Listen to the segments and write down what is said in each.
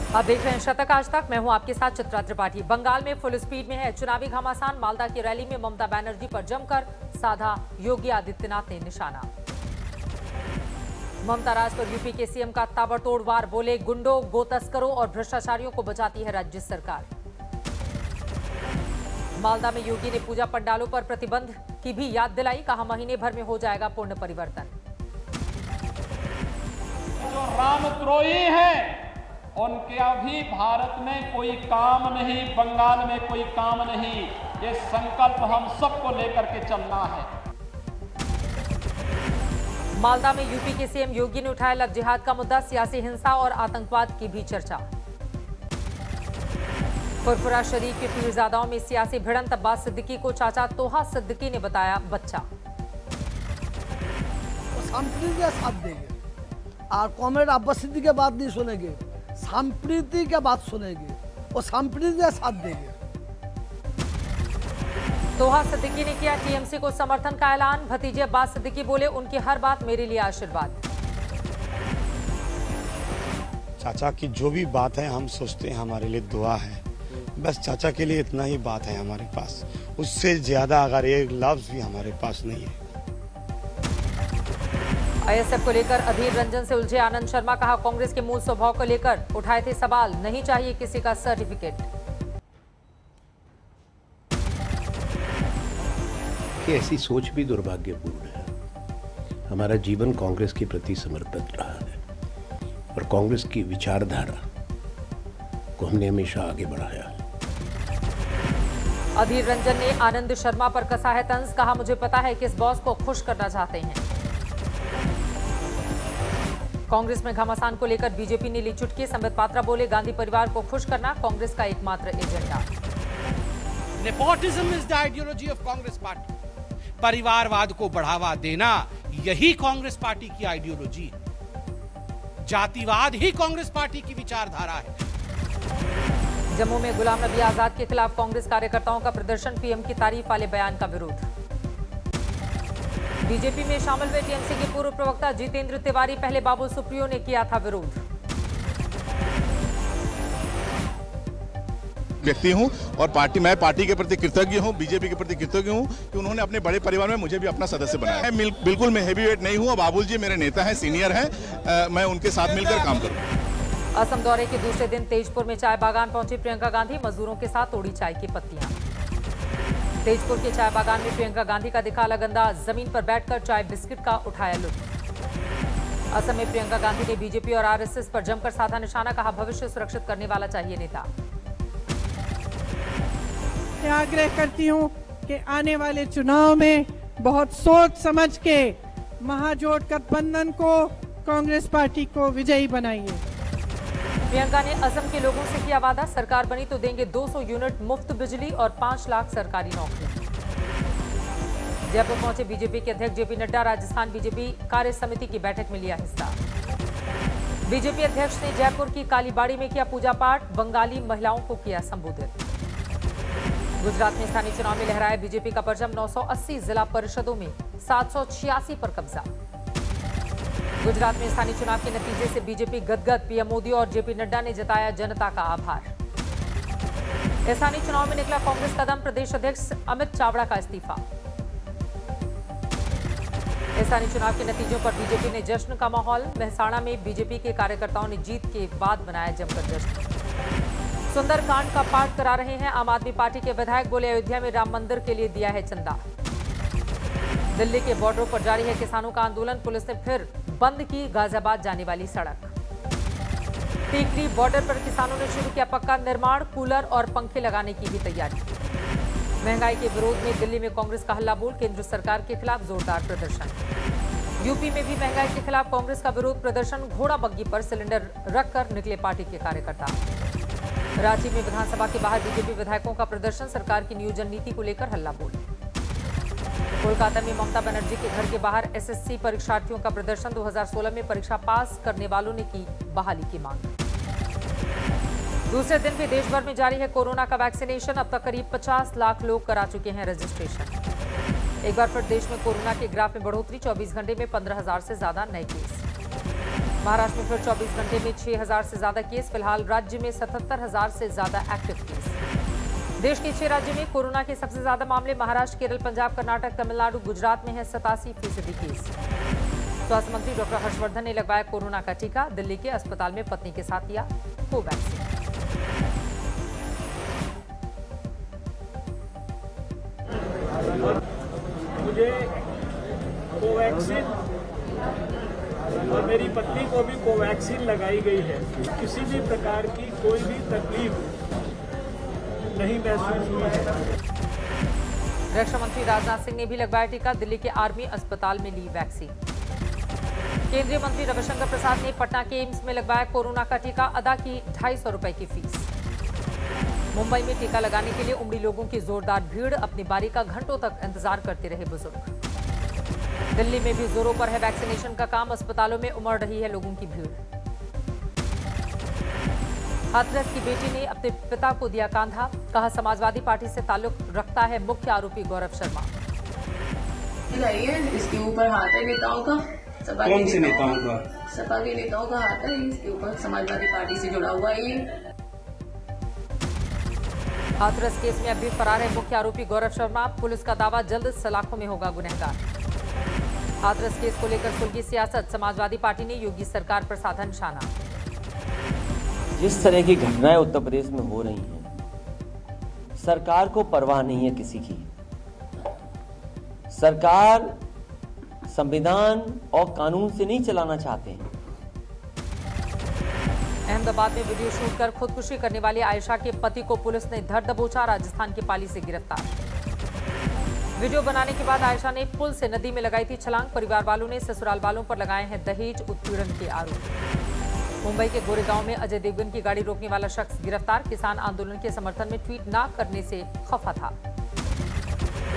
आप देख रहे हैं शतक आज तक। मैं हूं आपके साथ चित्रा त्रिपाठी। बंगाल में फुल स्पीड में है चुनावी घमासान। मालदा की रैली में ममता बनर्जी पर जमकर साधा योगी आदित्यनाथ ने निशाना। ममता राज पर यूपी के सीएम का ताबड़तोड़ वार। बोले, गुंडों, गो तस्करों और भ्रष्टाचारियों को बचाती है राज्य सरकार। मालदा में योगी ने पूजा पंडालों पर प्रतिबंध की भी याद दिलाई। कहा, महीने भर में हो जाएगा पूर्ण परिवर्तन। जो रामद्रोही है उनके अभी भारत में कोई काम नहीं, बंगाल में कोई काम नहीं। ये संकल्प हम सबको लेकर के चलना है। मालदा में यूपी के सीएम योगी ने उठाया लव जिहाद का मुद्दा। सियासी हिंसा और आतंकवाद की भी चर्चा। फुरफुरा शरीफ के पीरजादाओं में सियासी भिड़ंत। अब्बास सिद्दीकी को चाचा तोहा सिद्दीकी ने बताया बच्चा। संप्रीति का साथ देंगे और कॉमरेड अब्बास सिद्दीकी की बात नहीं सुनेंगे, संप्रीति की बात सुनेंगे और संप्रीति का साथ देंगे। तोहा सिद्दीकी ने किया टीएमसी को समर्थन का ऐलान। भतीजे अब्बास सिद्दीकी बोले, उनकी हर बात मेरे लिए आशीर्वाद। चाचा की जो भी बात है हम सोचते हैं हमारे लिए दुआ है। बस चाचा के लिए इतना ही बात है हमारे पास, उससे ज्यादा अगर एक लफ्ज भी हमारे पास नहीं है। आईएसएफ को लेकर अधीर रंजन से उलझे आनंद शर्मा। कहा, कांग्रेस के मूल स्वभाव को लेकर उठाए थे सवाल। नहीं चाहिए किसी का सर्टिफिकेट। कि ऐसी सोच भी दुर्भाग्यपूर्ण है। हमारा जीवन कांग्रेस के प्रति समर्पित रहा है और कांग्रेस की विचारधारा को हमने हमेशा आगे बढ़ाया है। अधीर रंजन ने आनंद शर्मा पर कसा है तंज। कहा, मुझे पता है किस बॉस को खुश करना चाहते हैं। कांग्रेस में घमासान को लेकर बीजेपी ने ली चुटकी। संबित पात्रा बोले, गांधी परिवार को खुश करना कांग्रेस का एकमात्र agenda. Nepotism is the ideology of Congress party. परिवारवाद को बढ़ावा देना यही कांग्रेस पार्टी की आइडियोलॉजी है। जातिवाद ही कांग्रेस पार्टी की विचारधारा है। जम्मू में गुलाम नबी आजाद के खिलाफ कांग्रेस कार्यकर्ताओं का प्रदर्शन। पीएम की तारीफ वाले बयान का विरोध। बीजेपी में शामिल हुए टीएमसी के पूर्व प्रवक्ता जितेंद्र तिवारी। पहले बाबुल सुप्रियो ने किया था विरोध। व्यक्ति हूं और मैं पार्टी के प्रति कृतज्ञ हूं, बीजेपी के प्रति कृतज्ञ हूं कि उन्होंने अपने बड़े परिवार में मुझे भी अपना सदस्य बनाया है। बिल्कुल मैं हेवीवेट नहीं हूं। बाबुल जी मेरे नेता हैं, सीनियर हैं। मैं उनके साथ मिलकर काम करूंगा। असम दौरे के दूसरे दिन तेजपुर में चाय बागान पहुंची प्रियंका गांधी। मजदूरों के साथ तोड़ी चाय की पत्तियां। तेजपुर के चाय बागान में प्रियंका गांधी का दिखा अलग अंदाज। जमीन पर बैठकर चाय बिस्किट का उठाया लुत्फ। असम में प्रियंका गांधी ने बीजेपी और आरएसएस पर जमकर साधा निशाना। कहा, भविष्य सुरक्षित करने वाला चाहिए नेता। मैं आग्रह करती हूं कि आने वाले चुनाव में बहुत सोच समझ के महाजोट गठबंधन को, कांग्रेस पार्टी को विजयी बनाइए। प्रियंका ने असम के लोगों से किया वादा। सरकार बनी तो देंगे 200 यूनिट मुफ्त बिजली और 5 लाख सरकारी नौकरी। जयपुर पहुंचे बीजेपी के अध्यक्ष जेपी नड्डा। राजस्थान बीजेपी कार्य समिति की बैठक में लिया हिस्सा। बीजेपी अध्यक्ष ने जयपुर की कालीबाड़ी में किया पूजा पाठ। बंगाली महिलाओं को किया संबोधित। गुजरात में स्थानीय चुनाव में लहराया बीजेपी का परचम। 980 जिला परिषदों में 786 पर कब्जा। गुजरात में स्थानीय चुनाव के नतीजे से बीजेपी गदगद। पीएम मोदी और जेपी नड्डा ने जताया जनता का आभार। स्थानीय चुनाव में निकला कांग्रेस कदम। प्रदेश अध्यक्ष अमित चावड़ा का इस्तीफा। स्थानीय चुनाव के नतीजों पर बीजेपी ने जश्न का माहौल। मेहसाणा में बीजेपी के कार्यकर्ताओं ने जीत के बाद मनाया जमकर जश्न। सुंदरकांड का पाठ करा रहे हैं आम आदमी पार्टी के विधायक। बोले, अयोध्या में राम मंदिर के लिए दिया है चंदा। दिल्ली के बॉर्डरों पर जारी है किसानों का आंदोलन। पुलिस ने फिर बंद की गाजियाबाद जाने वाली सड़क। टीकरी बॉर्डर पर किसानों ने शुरू किया पक्का निर्माण। कूलर और पंखे लगाने की भी तैयारी। महंगाई के विरोध में दिल्ली में कांग्रेस का हल्ला बोल। केंद्र सरकार के खिलाफ जोरदार प्रदर्शन। यूपी में भी महंगाई के खिलाफ कांग्रेस का विरोध प्रदर्शन। घोड़ा बग्गी पर सिलेंडर रखकर निकले पार्टी के कार्यकर्ता। रांची में विधानसभा के बाहर बीजेपी विधायकों का प्रदर्शन। सरकार की नियोजन नीति को लेकर हल्ला बोल। कोलकाता में ममता बनर्जी के घर के बाहर एसएससी परीक्षार्थियों का प्रदर्शन। 2016 में परीक्षा पास करने वालों ने की बहाली की मांग। दूसरे दिन भी देश भर में जारी है कोरोना का वैक्सीनेशन। अब तक करीब 50 लाख लोग करा चुके हैं रजिस्ट्रेशन। एक बार फिर देश में कोरोना के ग्राफ में बढ़ोतरी। 24 घंटे में 15,000 से ज्यादा नए केस। महाराष्ट्र में फिर 24 घंटे में 6,000 से ज्यादा केस। फिलहाल राज्य में 77,000 से ज्यादा एक्टिव केस। देश के 6 राज्यों में कोरोना के सबसे ज्यादा मामले महाराष्ट्र, केरल, पंजाब, कर्नाटक, तमिलनाडु, गुजरात में है 87% केस। स्वास्थ्य मंत्री डॉक्टर हर्षवर्धन ने लगवाया कोरोना का टीका। दिल्ली के अस्पताल में पत्नी के साथ लिया कोवैक्सीन। मुझे कोवैक्सीन और मेरी पत्नी को भी कोवैक्सीन लगाई गई है। किसी भी प्रकार की कोई भी तकलीफ नहीं महसूस हुई है। रक्षा मंत्री राजनाथ सिंह ने भी लगवाया टीका। दिल्ली के आर्मी अस्पताल में ली वैक्सीन। केंद्रीय मंत्री रविशंकर प्रसाद ने पटना के एम्स में लगवाया कोरोना का टीका। अदा की 250 रुपए की फीस। मुंबई में टीका लगाने के लिए उमड़ी लोगों की जोरदार भीड़। अपनी बारी का घंटों तक इंतजार करते रहे बुजुर्ग। दिल्ली में भी जोरों पर है वैक्सीनेशन का काम। अस्पतालों में उमड़ रही है लोगों की भीड़। हाथरस की बेटी ने अपने पिता को दिया कांधा। कहा समाजवादी पार्टी से ताल्लुक रखता है मुख्य आरोपी गौरव शर्मा। इसके ऊपर हाथ है नेताओं का। कौन से नेताओं का? सपा के नेताओं का हाथ है इसके ऊपर। समाजवादी पार्टी से जुड़ा हुआ है ये। हाथरस केस में अब भी फरार है मुख्य आरोपी गौरव शर्मा। पुलिस का दावा जल्द सलाखों में होगा गुनहगार। हाथरस केस को लेकर सुलगी सियासत। समाजवादी पार्टी ने योगी सरकार पर साधा निशाना। जिस तरह की घटनाएं उत्तर प्रदेश में हो रही हैं, सरकार को परवाह नहीं है किसी की। सरकार संविधान और कानून से नहीं चलाना चाहते हैं। अहमदाबाद में वीडियो शूट कर खुदकुशी करने वाली आयशा के पति को पुलिस ने धर दबोचा। राजस्थान के पाली से गिरफ्तार। वीडियो बनाने के बाद आयशा ने पुल से नदी में लगाई थी छलांग। परिवार वालों ने ससुराल वालों पर लगाए हैं दहेज उत्पीड़न के आरोप। मुंबई के गोरेगांव में अजय देवगन की गाड़ी रोकने वाला शख्स गिरफ्तार। किसान आंदोलन के समर्थन में ट्वीट न करने से खफा था।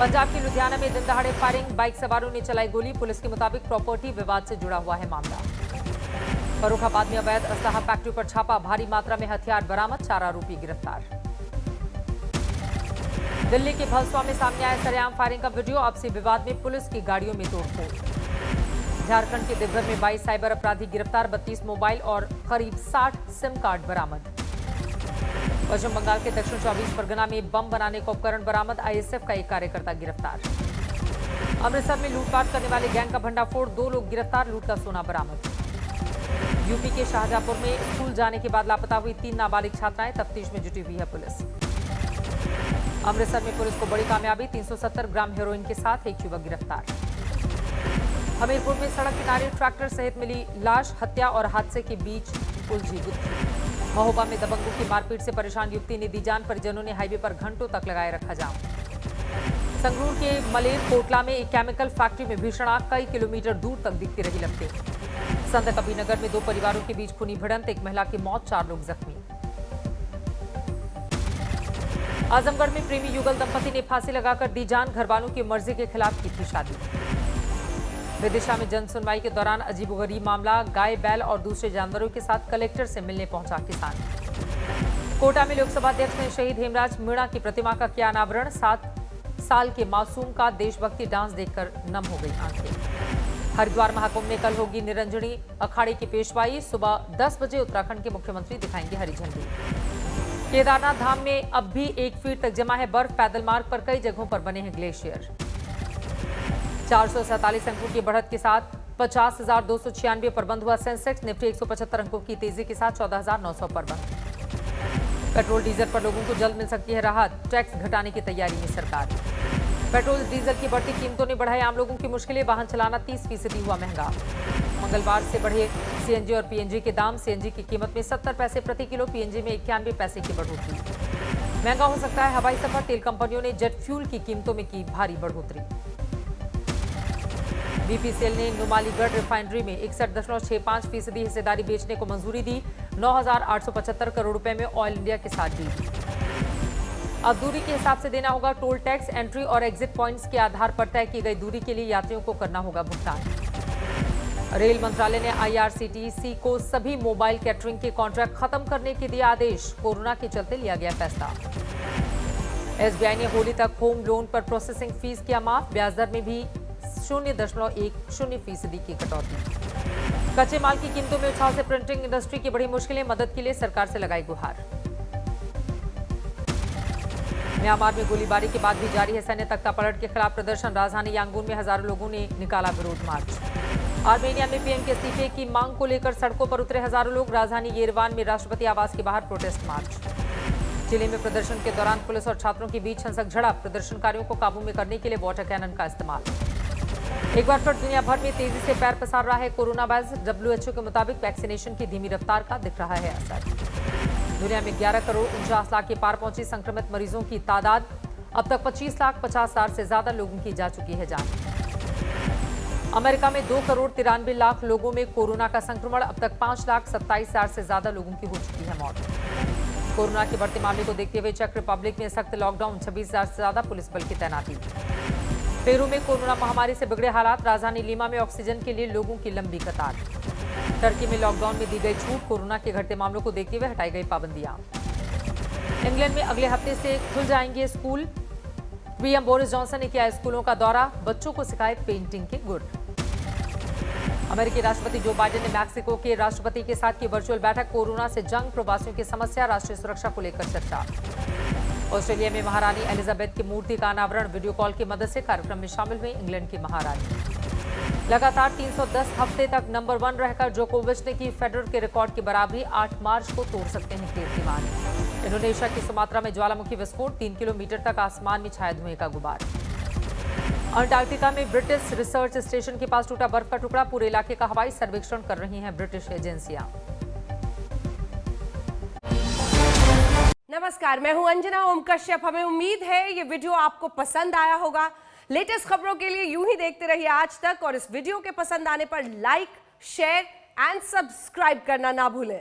पंजाब के लुधियाना में दिन दहाड़े फायरिंग। बाइक सवारों ने चलाई गोली। पुलिस के मुताबिक प्रॉपर्टी विवाद से जुड़ा हुआ है मामला। फर्रुखाबाद में अवैध असलहा फैक्ट्री पर छापा। भारी मात्रा में हथियार बरामद। 4 आरोपी गिरफ्तार। दिल्ली के भलसवा में सामने आया सरेआम फायरिंग का वीडियो। आपसी विवाद में पुलिस की गाड़ियों में तोड़फोड़। झारखंड के देवघर में 22 साइबर अपराधी गिरफ्तार। 32 मोबाइल और करीब 60 सिम कार्ड बरामद। पश्चिम बंगाल के दक्षिण 24 परगना में बम बनाने का उपकरण बरामद। आईएसएफ का एक कार्यकर्ता गिरफ्तार। अमृतसर में लूटपाट करने वाले गैंग का भंडाफोड़। 2 लोग गिरफ्तार। लूट का सोना बरामद। यूपी के शाहजहांपुर में स्कूल जाने के बाद लापता हुई 3 नाबालिग छात्राएं। तफ्तीश में जुटी हुई है पुलिस। अमृतसर में पुलिस को बड़ी कामयाबी। 370 ग्राम हेरोइन के साथ एक युवक गिरफ्तार। हमीरपुर में सड़क किनारे ट्रैक्टर सहित मिली लाश। हत्या और हादसे के बीच उलझी गुत्थी। महोबा में दबंगों की मारपीट से परेशान युवती ने दी जान। परिजनों ने हाईवे पर घंटों तक लगाए रखा जाम। संगरूर के मलेर कोटला में एक केमिकल फैक्ट्री में भीषण आग। कई किलोमीटर दूर तक दिखती रही लपटें। संत कबीरनगर में 2 परिवारों के बीच खूनी भिड़ंत। एक महिला की मौत, 4 लोग जख्मी। आजमगढ़ में प्रेमी युगल दंपति ने फांसी लगाकर दी जान। घरवालों की मर्जी के खिलाफ की थी शादी। विदिशा में जन सुनवाई के दौरान अजीबोगरीब मामला। गाय, बैल और दूसरे जानवरों के साथ कलेक्टर से मिलने पहुंचा किसान। कोटा में लोकसभा अध्यक्ष ने शहीद हेमराज मीणा की प्रतिमा का किया अनावरण। 7 साल के मासूम का देशभक्ति डांस देखकर नम हो गई आंखें। हरिद्वार महाकुंभ में कल होगी निरंजनी अखाड़े की पेशवाई। सुबह 10 बजे उत्तराखंड के मुख्यमंत्री दिखाएंगे हरी झंडी। केदारनाथ धाम में अब भी 1 फीट तक जमा है बर्फ। पैदल मार्ग पर कई जगहों पर बने हैं ग्लेशियर। 447 अंकों की बढ़त के साथ 50,296 पर बंद हुआ सेंसेक्स। निफ्टी 175 अंकों की तेजी के साथ 14,900 पर बंद। पेट्रोल डीजल पर लोगों को जल्द मिल सकती है राहत। टैक्स घटाने की तैयारी में सरकार। पेट्रोल डीजल की बढ़ती कीमतों ने बढ़ाई आम लोगों की मुश्किलें। वाहन चलाना 30% हुआ महंगा। मंगलवार से बढ़े सीएनजी और पीएनजी के दाम। सीएनजी की कीमत में 70 पैसे प्रति किलो। पीएनजी में 91 पैसे की बढ़ोतरी। महंगा हो सकता है हवाई सफर। तेल कंपनियों ने जेट फ्यूल की कीमतों में की भारी बढ़ोतरी। बीपीसीएल ने नुमालीगढ़ रिफाइनरी में 61.65% हिस्सेदारी बेचने को मंजूरी दी। 9,875 करोड़ रुपए में ऑयल इंडिया के साथ दी। अब दूरी के हिसाब से देना होगा टोल टैक्स। एंट्री और एग्जिट पॉइंट्स के आधार पर तय की गई दूरी के लिए यात्रियों को करना होगा भुगतान। रेल मंत्रालय ने आईआरसीटीसी को सभी मोबाइल कैटरिंग के कॉन्ट्रैक्ट खत्म करने के दिया आदेश। कोरोना के चलते लिया गया फैसला। एसबीआई ने होली तक होम लोन पर प्रोसेसिंग फीस किया माफ। ब्याज दर में भी 0.10% की कटौती। कच्चे माल की कीमतों में उछाल से प्रिंटिंग इंडस्ट्री की बड़ी मुश्किलें, मदद के लिए सरकार से लगाई गुहार। म्यांमार में गोलीबारी के बाद भी जारी है सैन्य तख्तापलट के खिलाफ प्रदर्शन। राजधानी यांगून में हजारों लोगों ने निकाला विरोध मार्च। आर्मेनिया में पीएम के इस्तीफे की मांग को लेकर सड़कों पर उतरे हजारों लोग। राजधानी येरेवान में राष्ट्रपति आवास के बाहर प्रोटेस्ट मार्च। चिली में प्रदर्शन के दौरान पुलिस और छात्रों के बीच हिंसक झड़प। प्रदर्शनकारियों को काबू में करने के लिए वाटर कैनन का इस्तेमाल। एक बार फिर दुनिया भर में तेजी से पैर पसार रहा है कोरोना वायरस। WHO के मुताबिक वैक्सीनेशन की धीमी रफ्तार का दिख रहा है असर। दुनिया में 11 करोड़ 49 लाख के पार पहुंची संक्रमित मरीजों की तादाद। अब तक 25 लाख 50 हजार से ज्यादा लोगों की जा चुकी है जान। अमेरिका में 2 करोड़ 93 लाख लोगों में कोरोना का संक्रमण। अब तक 5 लाख 27 हजार से ज्यादा लोगों की हो चुकी है मौत। कोरोना के बढ़ते मामले को देखते हुए चेक रिपब्लिक में सख्त लॉकडाउन। 26 हजार से ज्यादा पुलिस बल की तैनाती। पेरू में कोरोना महामारी से बिगड़े हालात। राजधानी लीमा में ऑक्सीजन के लिए लोगों की लंबी कतार। टर्की में लॉकडाउन में दी गई छूट। कोरोना के घटते मामलों को देखते हुए हटाई गई पाबंदियां। इंग्लैंड में अगले हफ्ते से खुल जाएंगे स्कूल। पीएम बोरिस जॉनसन ने किया स्कूलों का दौरा। बच्चों को सिखाए पेंटिंग के गुर। अमेरिकी राष्ट्रपति जो बाइडेन ने मैक्सिको के राष्ट्रपति के साथ की वर्चुअल बैठक। कोरोना से जंग, प्रवासियों की समस्या, राष्ट्रीय सुरक्षा को लेकर चर्चा। ऑस्ट्रेलिया में महारानी एलिजाबेथ की मूर्ति का अनावरण। वीडियो कॉल की मदद से कार्यक्रम में शामिल हुई इंग्लैंड की महारानी। लगातार 310 हफ्ते तक नंबर 1 रहकर जोकोविच ने की फेडरर के रिकॉर्ड की बराबरी। 8 मार्च को तोड़ सकते हैं कीर्तिमान। इंडोनेशिया की सुमात्रा में ज्वालामुखी विस्फोट। 3 किलोमीटर तक आसमान में छाया धुएं का गुबार। अंटार्कटिका में ब्रिटिश रिसर्च स्टेशन के पास टूटा बर्फ का टुकड़ा। पूरे इलाके का हवाई सर्वेक्षण कर रही हैं ब्रिटिश एजेंसियां। नमस्कार, मैं हूं अंजना ओम कश्यप। हमें उम्मीद है ये वीडियो आपको पसंद आया होगा। लेटेस्ट खबरों के लिए यूं ही देखते रहिए आज तक और इस वीडियो के पसंद आने पर लाइक, शेयर एंड सब्सक्राइब करना ना भूलें।